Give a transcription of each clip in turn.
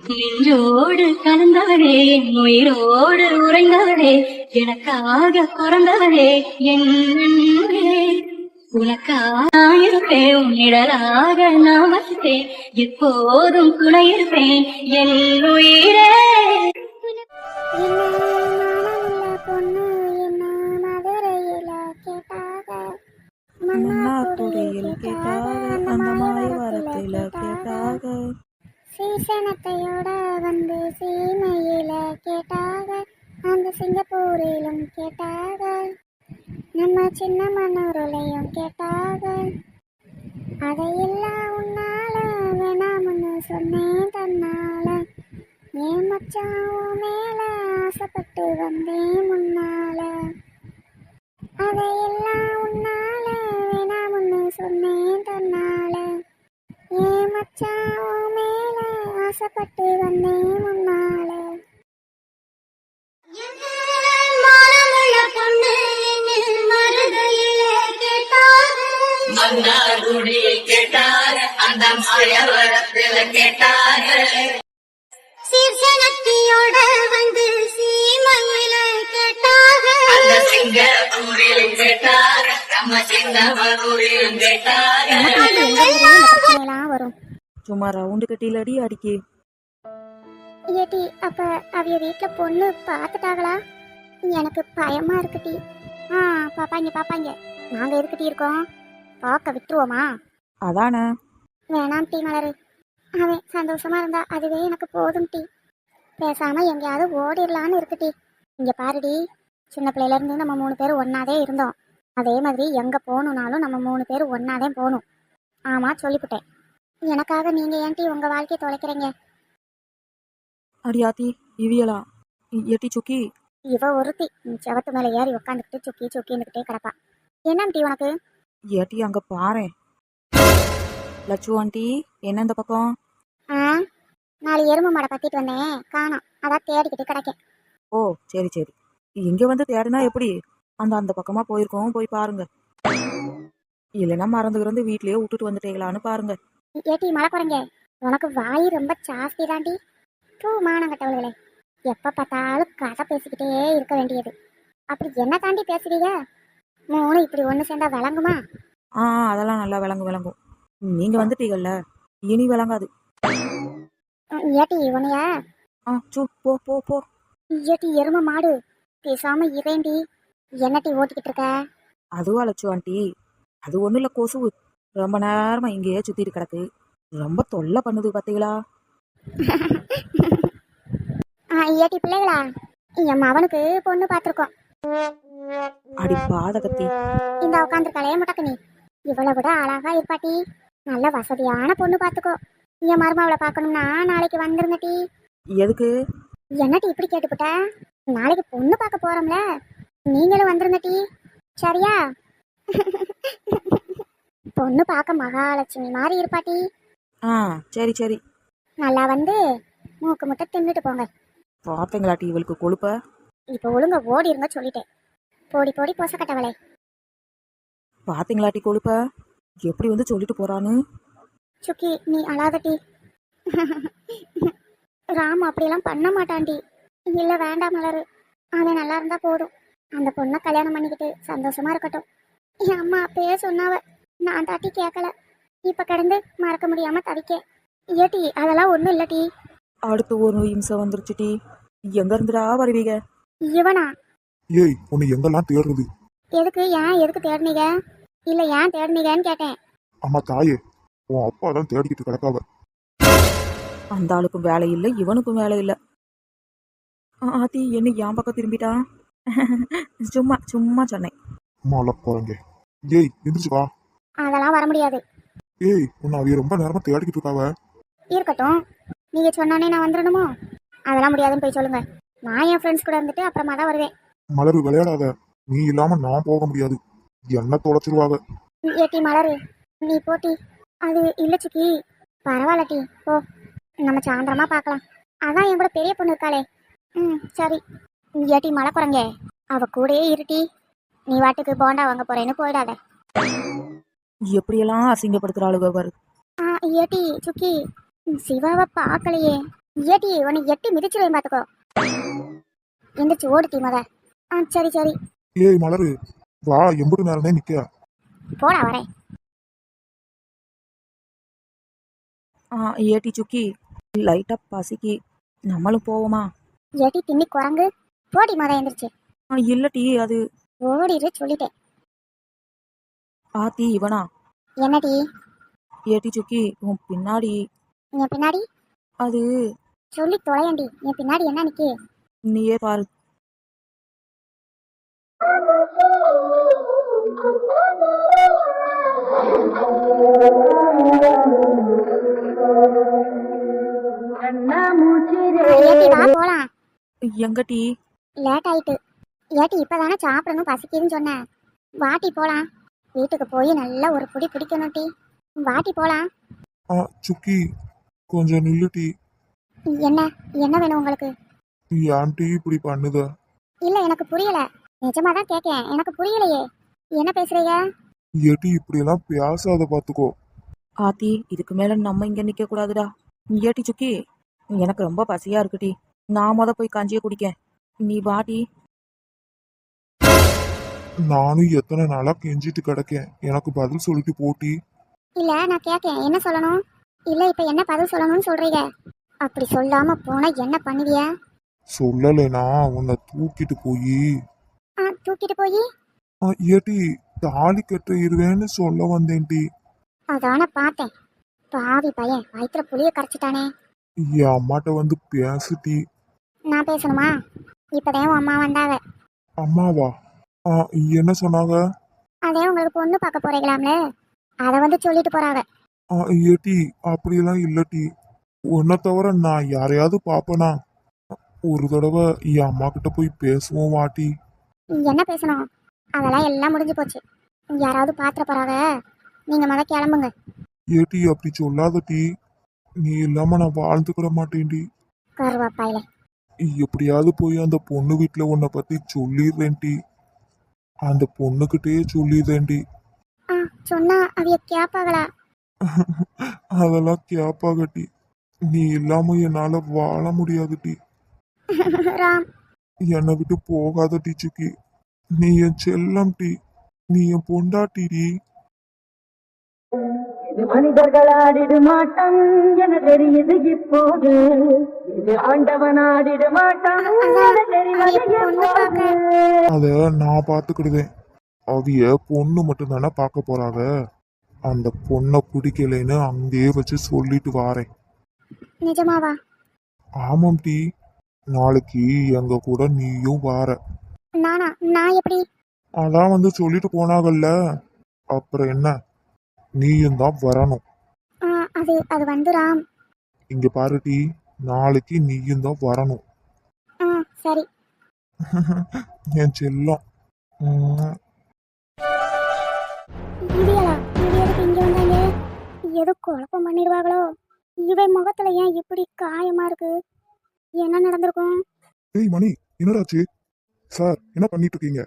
நெஞ்சோடு கலந்தவளே, என் உயிரோடு உறைந்தவளே, எனக்காக பிறந்தவளே என் அன்பே. உனக்காக இருப்பேன், உன் நிழலாக நான் வசிப்பேன், எப்போதும் துணை இருப்பேன் என் உயிரே. மன்னாக்குடியில் கேட்டாக, அந்த மாயவரத்தில் கேட்டாக, சீசனத்தையோட வந்து சீமையில கேட்டாக, அந்த சிங்கப்பூரிலும் கேட்டாக, நம்ம சின்ன மன்னூரிலையும் கேட்டாக. அதையெல்லாம் உன்னால வேணாம்னு சொன்னேன் தன்னால, ஏன் மச்சான் உன் மேல ஆசைப்பட்டு வந்தேன் முன்னால. அதையெல்லாம் உன்னால வேணாம்னு சொன்னேன் தன்னால, ஏன் மச்சான் உன் மேல ஆசைப்பட்டு வந்தேன் முன்னால. மன்னார்குடியில் கேட்டாக, அந்த மாயவரத்தில் கேட்டாக, சீர்சனத்தியோட வந்து சீமையில கேட்டாக, அந்த சிங்கப்பூரில் கேட்டாக, நம்ம சின்னமனூரில் கேட்டாக. வரும் சும்மா ரவுண்டு கட்டிலடி அடிக்கி. ஏட்டி, அப்ப அவிய வீட்டுல பொண்ணு பாத்துட்டாங்களா? எனக்கு பயமா இருக்குட்டி. பாப்பாங்க பாப்பாங்க, நாங்க எதுக்கிட்டி இருக்கோம், பார்க்க விட்டுருவோமா? அதானே. வேணாம் டீ மலரு, அவன் சந்தோஷமா இருந்தா அதுவே எனக்கு போதும் டீ. பேசாம எங்கேயாவது ஓடிடலான்னு இருக்குட்டி. இங்க பாருடி, சின்ன பிள்ளையில இருந்து நம்ம 3 பேரும் ஒன்னாதே இருந்தோம். அதே மாதிரி எங்க போகணும்னாலும் நம்ம 3 பேரும் ஒன்னாதே போகணும். ஆமா, சொல்லிவிட்டேன். எனக்காக நீங்க ஏன்டி உங்க வாழ்க்கையை தொலைக்கிறீங்க? அடியாத்தி இவியலா எட்டி சுக்கி. இவ ஒருத்தி செவத்து மேல ஏறி உட்காந்துக்கிட்டு சுக்கி சுக்கின்னுக்கிட்டே கிடப்பா. என்ன டீ உனக்கு? ஏட்டி அங்க பாரு லட்சு ஆண்டி, என்ன இந்த பக்கம்? 4 எருமை மாடை பத்திட்டு வந்தேன், காணோம். அதான் தேடிக்கிட்டு கிடக்கேன். ஓ சரி சரி, இங்க வந்து தேடினா எப்படி? அந்த பக்கமா போயிருக்கோம், போய் பாருங்க. இல்லைன்னா மறந்துகிருந்து வீட்லயே விட்டுட்டு வந்துட்டீங்களான்னு பாருங்க. ஏட்டி மழை குறைங்க, உனக்கு வாய் ரொம்ப ஜாஸ்தி தாண்டி. பூ மானங்கட்டவர்களே, எப்ப பார்த்தாலும் கதை பேசிக்கிட்டே இருக்க வேண்டியது. அப்படி என்ன தாண்டி பேசுறீங்க? 3 இப்படி ஒண்ணு சேர்ந்தா விளங்குமா? அதெல்லாம் நல்லா விளங்கும். நீங்க வந்துட்டீங்கல்ல, இனி விளங்காது. ஏட்டி உனைய போ போ போ. ஏட்டி எருமை மாடு, பேசாம இரேண்டி. என்னட்டி ஓட்டிக்கிட்டு இருக்க? அதுவா லட்சு ஆண்டி, அது ஒண்ணும் இல்ல, கொசு ரொம்ப நேரமா இங்கேயே சுத்திட்டு கிடக்கு, ரொம்ப தொல்லை பண்ணுது பாத்தீங்களா? ஏட்டி பிள்ளைகளா, என் மவனுக்கு பொண்ணு பார்த்துருக்கோம். அடி பாதகத்தி, இந்த உட்காந்துருக்காளே முட்டக்கு, நீ இவளை விட அழகா இருப்பாட்டி. நல்ல வசதியான பொண்ணு பார்த்துக்கோ. என் மருமாவளை பார்க்கணும்னா நாளைக்கு வந்துருங்க டி. எதுக்கு? என்னட்டி இப்படி கேட்டுப்பட்ட? நாளைக்கு பொண்ணு பார்க்க போறோம்ல, நீங்களும் வந்துருங்க டி, சரியா? பொண்ணு பார்க்க மகாலட்சுமி மாதிரி இருப்பாட்டி. சரி சரி. நல்லா வந்து மூக்கு முட்டை தின்னுட்டு போங்க. பாத்தீங்களாட்டி இவளுக்கு கொழுப்ப? இப்போ ஒழுங்க ஓடிருங்க சொல்லிட்டேன். போடி போடி பொசக்கட்டவளே. பாத்தீங்களாட்டி கொழுப்ப எப்படி வந்து சொல்லிட்டு போறான்னு? சுக்கி நீ அழாதட்டி. ராம் அப்படியெல்லாம் பண்ண மாட்டான்டி. இல்ல வேண்டாம் மலரு, அவன் நல்லா இருந்தா போதும். அந்த பொண்ணை கல்யாணம் பண்ணிக்கிட்டு சந்தோஷமா இருக்கட்டும். என் அம்மா அப்பயே சொன்னாவ, நான் தாட்டி கேட்கல. இப்ப கிடந்து மறக்க முடியாம தவிக்க. ஏட்டி அதெல்லாம் ஒண்ணும் இல்லட்டி. அடுத்து ஒரு நிமிஷம் வந்துருச்சு டி. எங்க இருந்துடா வருவீங்க? இவனா? ஏய், உன்னை எங்கெல்லாம் தேடுறது? எதுக்கு? ஏன் எதுக்கு தேடுனீங்க? இல்ல ஏன் தேடுனீங்கன்னு கேட்டேன். அம்மா தாயே, உன் அப்பா தான் தேடிக்கிட்டு கிடக்காவ. அந்த ஆளுக்கும் வேலை இல்லை, இவனுக்கும் வேலை இல்லை. ஆத்தி என்ன என் பக்கம் திரும்பிட்டான்? சும்மா சும்மா சொன்னேன். மாலை போறங்க. ஏய் எந்திரிச்சு வா. அதெல்லாம் வர முடியாது. ஏய், உன்னை அவைய ரொம்ப நேரமா தேடிக்கிட்டு இருக்காவ. இருக்கட்டும், நீங்க சொன்னோன்னே நான் வந்துடணுமோ? அதெல்லாம் முடியாதுன்னு போய் சொல்லுங்க. நான் என் ஃப்ரெண்ட்ஸ் கூட இருந்துட்டு அப்புறமா தான் வருவேன். மலரு விளையாடாத, நீ இல்லாம நான் போக முடியாது, என்ன தொலைச்சிருவாங்க. ஏட்டி மலரு, நீ போட்டி. அது இல்ல சுக்கி, பரவாயில்ல டி, போ. நம்ம சாயந்தரமா பார்க்கலாம். அதான் என் கூட பெரிய பொண்ணு இருக்காளே. சரி. ஏட்டி மழை குறைங்க, அவ கூடயே இருட்டி. நீ வாட்டுக்கு போண்டா வாங்க போறேன்னு போயிடாத. எப்படியெல்லாம் அசிங்கப்படுத்துற ஆளுக பாரு. ஏட்டி சுக்கி, சிவாவை பார்க்கலையே. ஏட்டி உன்னை எட்டி மிதிச்சிருவேன் பாத்துக்கோ. எந்திரிச்சு ஓடு டீ முத. சரி சரி ஏய் மலரு, வா, எம்புட்டு நேரமே நிக்க. போடா வரேன். ஏட்டி சுக்கி, லைட்டா பசிக்கு, நம்மளும் போவோமா? ஏட்டி தின்னி குரங்கு, போடி முத எந்திரிச்சு. இல்ல டீ, அது ஓடிரு சொல்லிட்டேன். ஆத்தி இவனா? என்னடி ஏட்டி சுக்கி, உன் பின்னாடி என் பின்னாடி? அது சொல்லி தொலையண்டி, என் பின்னாடி என்ன நிக்கி? நீயே பாரு. ஏட்டி வா போலாம். எங்க டீ? லேட் ஆயிட்டு. ஏட்டி இப்பதானே சாப்பிடணும் பசிக்குதுன்னு சொன்னேன். வாட்டி போலாம். வீட்டுக்கு போய் நல்லா ஒரு புடி பிடிக்கணும் டீ. வாட்டி போலாம். சுக்கி, கொஞ்சம் நில்லு டீ. என்ன என்ன வேணும் உங்களுக்கு? ஏன் டீ இப்படி பண்ணுத? இல்ல எனக்கு புரியல. நிஜமா தான் கேட்கேன், எனக்கு புரியலையே. என்ன பேசுறீங்க? ஏட்டி இப்படியெல்லாம் பேசாத பாத்துக்கோ. ஆத்தி, இதுக்கு மேல நம்ம இங்க நிக்க கூடாதுடா. ஏட்டி சுக்கி, எனக்கு ரொம்ப பசியா இருக்கு டீ. நான் போய் கஞ்சியை குடிக்கேன். நீ வாடி. நானும் எத்தனை நாளா கெஞ்சிட்டு கிடக்கேன், எனக்கு பதில் சொல்லிட்டு போட்டி. இல்ல நான் கேட்கேன், என்ன சொல்லணும்? இல்ல இப்ப என்ன பதில் சொல்லணும்னு சொல்றீங்க? அப்படி சொல்லாம போனா என்ன பண்ணுவிய? சொல்லலைனா உன்னை தூக்கிட்டு போய் தூக்கிட்டு போய் ஏட்டி தாலி கட்டிடுவேன்னு சொல்ல வந்தேன் டீ. அதான பார்த்தேன். பாவி பையன் வயிற்றுல புளிய கரைச்சிட்டானே. என் அம்மாட்ட வந்து பேசுட்டி. நான் பேசணுமா? இப்பதான் உன் அம்மா வந்தாவ. அம்மாவா? என்ன சொன்னாங்க? அதே உங்களுக்கு பொண்ணு பார்க்க போறீங்களாம்ல, அதை வந்து சொல்லிட்டு போறாவ. ஏட்டி அப்படியெல்லாம் இல்லட்டி. உன்னை தவிர நான் யாரையாவது பாப்பனா? ஒரு தடவை என் அம்மா கிட்ட போய் பேசுவோம் வாட்டி. என்ன பேசணும்? அதெல்லாம் எல்லாம் முடிஞ்சு போச்சு. யாராவது பாத்திர போறாவ. நீங்க முத கிளம்புங்க. ஏட்டி அப்படி சொல்லாதட்டி. நீ இல்லாம நான் வாழ்ந்துக்கிட மாட்டேன்டி. கருவாப்பாயில. எப்படியாவது போய் அந்த பொண்ணு வீட்டுல உன்னை பத்தி சொல்லிடுறேன்டி. அந்த பொண்ணுகிட்டே சொல்லிடுறேன்டி. சொன்னா அவைய கேப்பாங்களா? அதெல்லாம் கேப்பாகட்டி. நீ இல்லாம என்னால வாழ முடியாதுட்டி. ராம், என்னை விட்டு போகாத டீச்சுக்கி. நீ என் செல்லம் டீ. நீ என் பொண்டாட்டிடி. இது மனிதர்கள் ஆடிடு மாட்டம் என தெரியுது இப்போது. இது ஆண்டவன் ஆடிடு மாட்டம் என தெரிவது எப்போது. அத நான் பாத்துக்கிடுவேன். அவிய பொண்ணு மட்டும் தானே பார்க்க போறாங்க. அந்த பொண்ணை பிடிக்கலைன்னு அங்கேயே வச்சு சொல்லிட்டு வாரேன். நிஜமாவா? ஆமாம் டீ. நாளைக்கு எங்க கூட நீயும் வார. நானா? நான் எப்படி? அதான் வந்து சொல்லிட்டு போனாங்கல்ல, அப்புறம் என்ன, நீயும் தான் வரணும். அது அது வந்து ராம். இங்க பாரு டீ, நாளைக்கு நீயும் தான் வரணும். சரி. என் செல்லம். இவியலா? இவ எதுக்கு இங்க வந்தாங்க? ஏதோ குழப்பம் பண்ணிடுவாங்களோ? இவன் முகத்துல ஏன் இப்படி காயமா இருக்கு? என்ன நடந்திருக்கும்? ஏய் மணி, என்னடாச்சு? சார் என்ன பண்ணிட்டு இருக்கீங்க?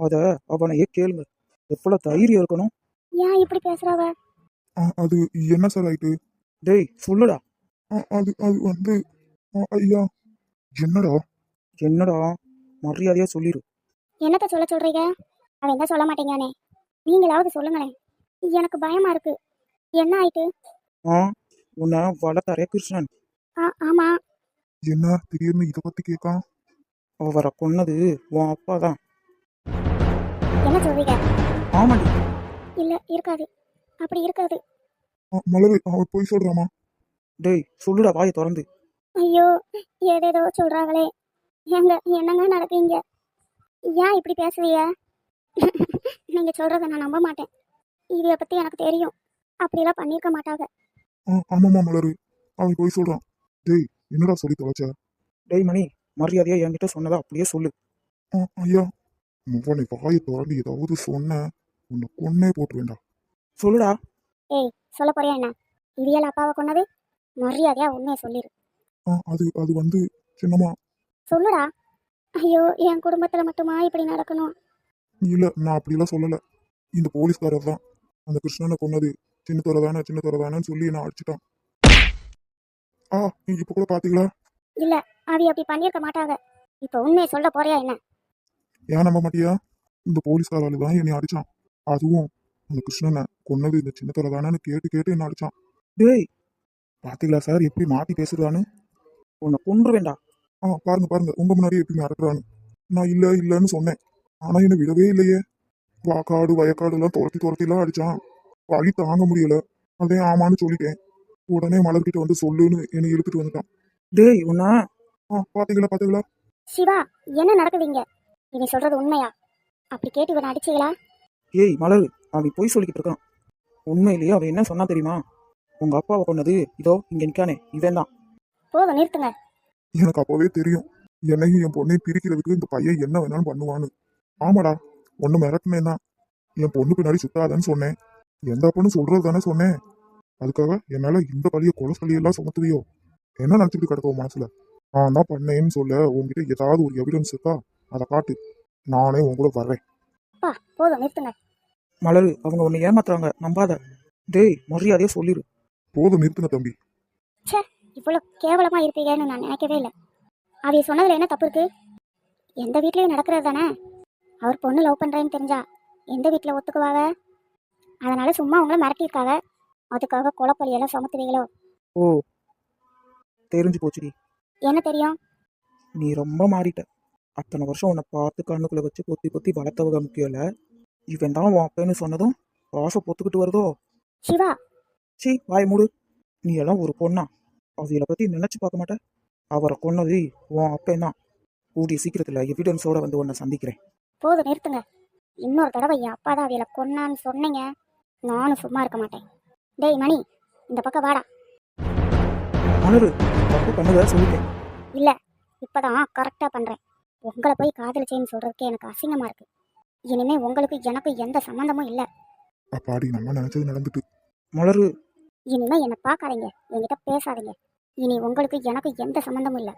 அத அவனையே கேளுங்க. எவ்வளவு தைரியம் இருக்கணும்? ஏன் இப்படி பேசுறாவ? அது என்ன சார் ஆயிட்டு? டேய் சொல்லுடா. அது அது வந்து ஐயா. என்னடா? என்னடா? மரியாதையா சொல்லிரு. என்னத்த சொல்ல சொல்றீங்க? அவன் தான் சொல்ல மாட்டேங்கானே. நீங்களாவது சொல்லுங்களேன், எனக்கு பயமா இருக்கு. என்ன ஆயிட்டு? உன்னை வளர்த்தாரே கிருஷ்ணன். ஆமா. என்ன திடீர்னு இதை பத்தி கேட்கா? அவரை கொன்னது உன் அப்பா தான். என்ன சொல்றீங்க? ஆமாடி. இல்ல இருக்காது, அப்படி இருக்காது. மலரு, அவன் போய் சொல்றாமா? டேய் சொல்லுடா, வாயை திறந்து. ஐயோ, ஏதேதோ சொல்றாங்களே. என்னங்க நடக்குங்க? ஏன் இப்படி பேசுவீங்க? நீங்க சொல்றத நான் நம்ப மாட்டேன். இதைய பத்தி எனக்கு தெரியும். அப்படியெல்லாம் பண்ணிருக்க மாட்டாங்க. ஆமாமா மலரு, அவன் போய் சொல்றான். டேய் என்னடா சொல்லி தொலைச்ச? டேய் மணி, மரியாதையா என்கிட்ட சொன்னதா அப்படியே சொல்லு. ஐயா, உன்னை வாயை திறந்து ஏதாவது சொன்ன உன்னை கொன்னே போட்டு வேண்டாம். சொல்லுடா. ஏய் சொல்ல போறியா என்ன? இவியல் அப்பாவை கொன்னது? மரியாதையா உண்மையை சொல்லிரு. அது அது வந்து சின்னம்மா. சொல்லுடா. ஐயோ, என் குடும்பத்துல மட்டுமா இப்படி நடக்கணும்? இல்ல, நான் அப்படிலாம் சொல்லல. இந்த போலீஸ்காரர் தான் அந்த கிருஷ்ணனை கொன்னது. சின்ன துறை தானே சொல்லி நான் அடிச்சுட்டான். நீங்க இப்ப கூட பாத்தீங்களா? இல்ல அவி அப்படி பண்ணியிருக்க மாட்டாங்க. இப்போ உண்மையை சொல்ல போறியா என்ன? ஏன் நம்ப மாட்டியா? இந்த போலீஸ்காரால தான் என்னை அடிச்சான். அதுவும் அந்த கிருஷ்ணனை கொன்னது இந்த சின்னத்தோட தானேன்னு கேட்டு கேட்டு என்ன அடிச்சான். டேய் பாத்தீங்களா சார் எப்படி மாத்தி பேசுறான்னு? உன்னை கொன்றுவேண்டா. பாருங்க பாருங்க, உங்க முன்னாடி எப்படி மிரட்டுறான்னு. நான் இல்லன்னு சொன்னேன். ஆனா என்ன விடவே இல்லையே. வாக்காடு வயக்காடு எல்லாம் துரத்தி எல்லாம் அடிச்சான். வழி தாங்க முடியல. அதே ஆமான்னு சொல்லிட்டேன். உடனே மலர்கிட்ட வந்து சொல்லுன்னு என்னை இழுத்துட்டு வந்துட்டான். டேய் உன்னை பாத்தீங்களா? சிவா, என்ன நடக்குதுங்க? இவன் சொல்றது உண்மையா? அப்படி கேட்டு இவனை அடிச்சீங்களா? ஏய் மலர், அவன் பொய் சொல்லிக்கிட்டு இருக்கான். உண்மையிலேயே அவன் என்ன சொன்னா தெரியுமா? உங்க அப்பாவை கொன்னது இதோ இங்க நிக்கானே இவன் தான். போதும், நிறுத்துங்க. எனக்கு அப்பவே தெரியும் என்னையும் என் பொண்ணையும் பிரிக்கிறதுக்கு இந்த பையன் என்ன வேணாலும் பண்ணுவான்னு. ஆமாடா, ஒண்ணு மிரட்டினேன்னா என் பொண்ணு பின்னாடி சுத்தாதன்னு சொன்னேன். எந்த அப்பனும் சொல்றது தானே சொன்னேன். அதுக்காக என்னால இந்த பழிய கொலை பழியெல்லாம் சுமத்துவியோ? என்ன நினைச்சிட்டு கிடக்கும் மனசுல? நான் தான் பண்ணேன்னு சொல்ல உங்ககிட்ட ஏதாவது ஒரு எவிடன்ஸ் இருக்கா? அதை காட்டு, நானே உன் கூட வர்றேன். அப்பா போதும், நிறுத்துங்க. மலரு, அவங்க உன்னை ஏமாத்துறாங்க, நம்பாத. டேய் மரியாதையா சொல்லிரு. போதும் நிறுத்துங்க தம்பி. ச்சே, இவ்வளவு கேவலமா இருப்பீங்கன்னு நான் நினைக்கவே இல்லை. அவைய சொன்னதுல என்ன தப்பு இருக்கு? எந்த வீட்லயும் நடக்கிறது தானே. அவர் பொண்ணு லவ் பண்றேன்னு தெரிஞ்சா எந்த வீட்டுல ஒத்துக்குவாங்க? அதனால சும்மா உங்களை மிரட்டியிருக்காங்க. அதுக்காக கொலைப்பழியெல்லாம் சுமத்துவீங்களோ? ஓ, தெரிஞ்சு போச்சுடி. என்ன தெரியும்? நீ ரொம்ப மாறிட்ட. அத்தனை வருஷம் உன்னை பார்த்து கண்ணுக்குள்ள வச்சு பொத்தி பொத்தி வளர்த்தவங்க முக்கியம் இல்ல. இவன் தான் உன் அப்பன்னு சொன்னதும் பாசம் பொத்துக்கிட்டு வருதோ? சிவா, சீ வாய் மூடு. நீ எல்லாம் ஒரு பொண்ணா? அவையில பத்தி நினைச்சு பார்க்க மாட்டேன். அவரை கொன்னது உன் அப்பன் தான். கூடிய சீக்கிரத்துல எவிடன்ஸோட வந்து உன்னை சந்திக்கிறேன். போதும், நிறுத்துங்க. இன்னொரு தடவை என் அப்பா தான் அவையில கொன்னான்னு சொன்னீங்க, நானும் சும்மா இருக்க மாட்டேன். டேய் மணி, இந்த பக்கம் வாடா. மலரு, தப்பு பண்ணத சொல்லிட்டேன். இல்ல, இப்பதான் கரெக்டா பண்றேன். உங்களை போய் காதலிச்சேன்னு சொல்றதுக்கு எனக்கு அசிங்கமா இருக்கு. இனிமே உங்களுக்கு எனக்கு எந்த சம்மந்தமும் இல்ல. அப்பாடி, நம்ம நினைச்சது நடந்துட்டு. மலரு, இனிமே என்னை பார்க்காதீங்க, என்கிட்ட பேசாதீங்க. இனி உங்களுக்கு எனக்கு எந்த சம்மந்தமும் இல்ல.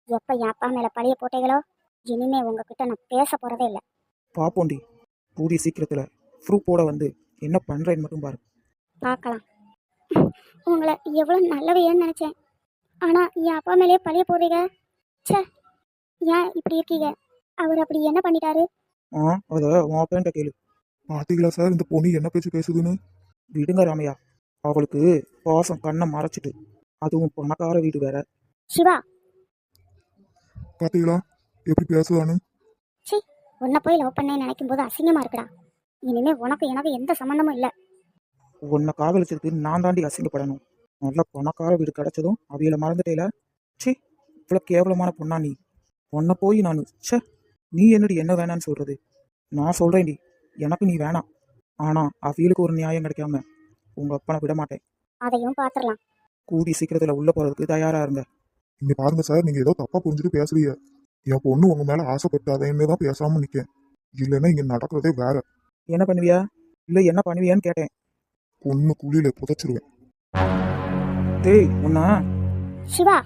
எப்ப என் அப்பா மேல பழிய போட்டீங்களோ, இனிமே உங்ககிட்ட நான் பேச போறதே இல்ல. பாப்போண்டி. கூடிய சீக்கிரத்துல ப்ரூஃபோட வந்து என்ன பண்றேன்னு மட்டும் பாரு. பார்க்கலாம். உங்களை எவ்வளவு நல்லவையன்னு நினைச்சேன். ஆனா என் அப்பா மேலேயே பழிய போடுறீங்க. ச்சே, ஏன் இப்படி இருக்கீங்க? அவர் அப்படி என்ன பண்ணிட்டாரு? அத உன் அப்பன்ட்ட கேளு. பாத்தீங்களா சார் இந்த பொண்ணு என்ன பேச்சு பேசுதுன்னு? விடுங்க ராமையா, அவளுக்கு பாசம் கண்ணை மறைச்சிட்டு, அதுவும் பணக்கார வீடு வேற. சிவா, பாத்தீங்களா எப்படி பேசுதான்னு? சி, உன்னை போய் லவ் பண்ணேன்னு நினைக்கும் போது அசிங்கமா இருக்குடா. இனிமே உனக்கு எனக்கு எந்த சம்மந்தமும் இல்ல. உன்னை காதலிச்சதுக்கு நான் தாண்டி அசிங்கப்படணும். நல்ல பணக்கார வீடு கிடைச்சதும் அவியல மறந்துட்டேல. சி, இவ்வளவு கேவலமான பொண்ணா நீ? உன்னை போய் நான் ச்சே, நீ என்னடி என்ன வேணான்னு சொல்றது? நான் சொல்றேன்டி, எனக்கு நீ வேணாம். ஆனா அவியலுக்கு ஒரு நியாயம் கிடைக்காம உங்க அப்பனை விட மாட்டேன். அதையும் பாத்துரலாம். கூடி சீக்கிரத்துல உள்ள போறதுக்கு தயாரா இருங்க. இங்க பாருங்க சார், நீங்க ஏதோ தப்பா புரிஞ்சுட்டு பேசுறீங்க. என் பொண்ணு உங்க மேல ஆசைப்பட்டாதேன்னு தான் பேசாம நிக்கேன். இல்லைன்னா இங்க நடக்கிறதே வேற. என்ன பண்ணுவியா? இல்ல என்ன பண்ணுவியான்னு கேட்டேன். பொண்ணு குழியில புதைச்சிருவேன். டேய் உன்னா. சிவா,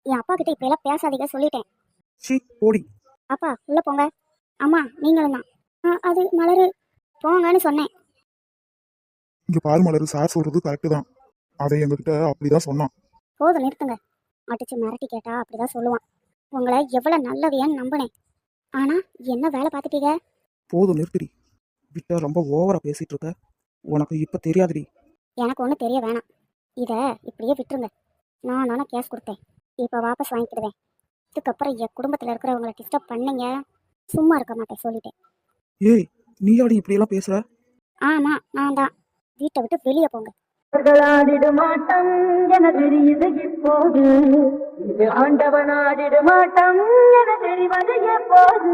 என் அப்பா கிட்ட இப்ப எல்லாம் பேசாதீங்க சொல்லிட்டேன். சி போடி. அப்பா உள்ள போங்க. அம்மா நீங்களும் தான். அது மலரு, போங்கன்னு சொன்னேன். இங்க பாரு மலரு, சார் சொல்றது கரெக்டு தான். அவன் எங்ககிட்ட அப்படிதான் சொன்னான். போதும், நிறுத்துங்க. அடிச்சு மிரட்டி கேட்டா அப்படிதான் சொல்லுவான். உங்களை எவ்வளவு நல்லவையான்னு நம்பினேன். ஆனா என்ன வேலை பார்த்துட்டீங்க? போதும் நிறுத்திடி. விட்டா ரொம்ப ஓவரா பேசிட்டு இருக்க. உனக்கு இப்ப தெரியாதுடி. எனக்கு ஒன்றும் தெரிய வேணாம். இதை இப்படியே விட்டுருங்க. நானும் கேஸ் கொடுத்தேன், இப்போ வாபஸ் வாங்கிக்கிடுவேன். இதுக்கப்புறம் என் குடும்பத்தில் இருக்கிறவங்களை டிஸ்டர்ப் பண்ணீங்க, சும்மா இருக்க மாட்டேன் சொல்லிட்டேன். ஏய், நீயாடி இப்படியெல்லாம் பேசுற? ஆமா, நான் தான். வீட்டை விட்டு வெளியே போங்க. அவர்களாடிடும் ஆட்டம் என தெரியுது இப்போது. இது ஆண்டவனாடிடும் ஆட்டம் என தெரிவது எப்போது.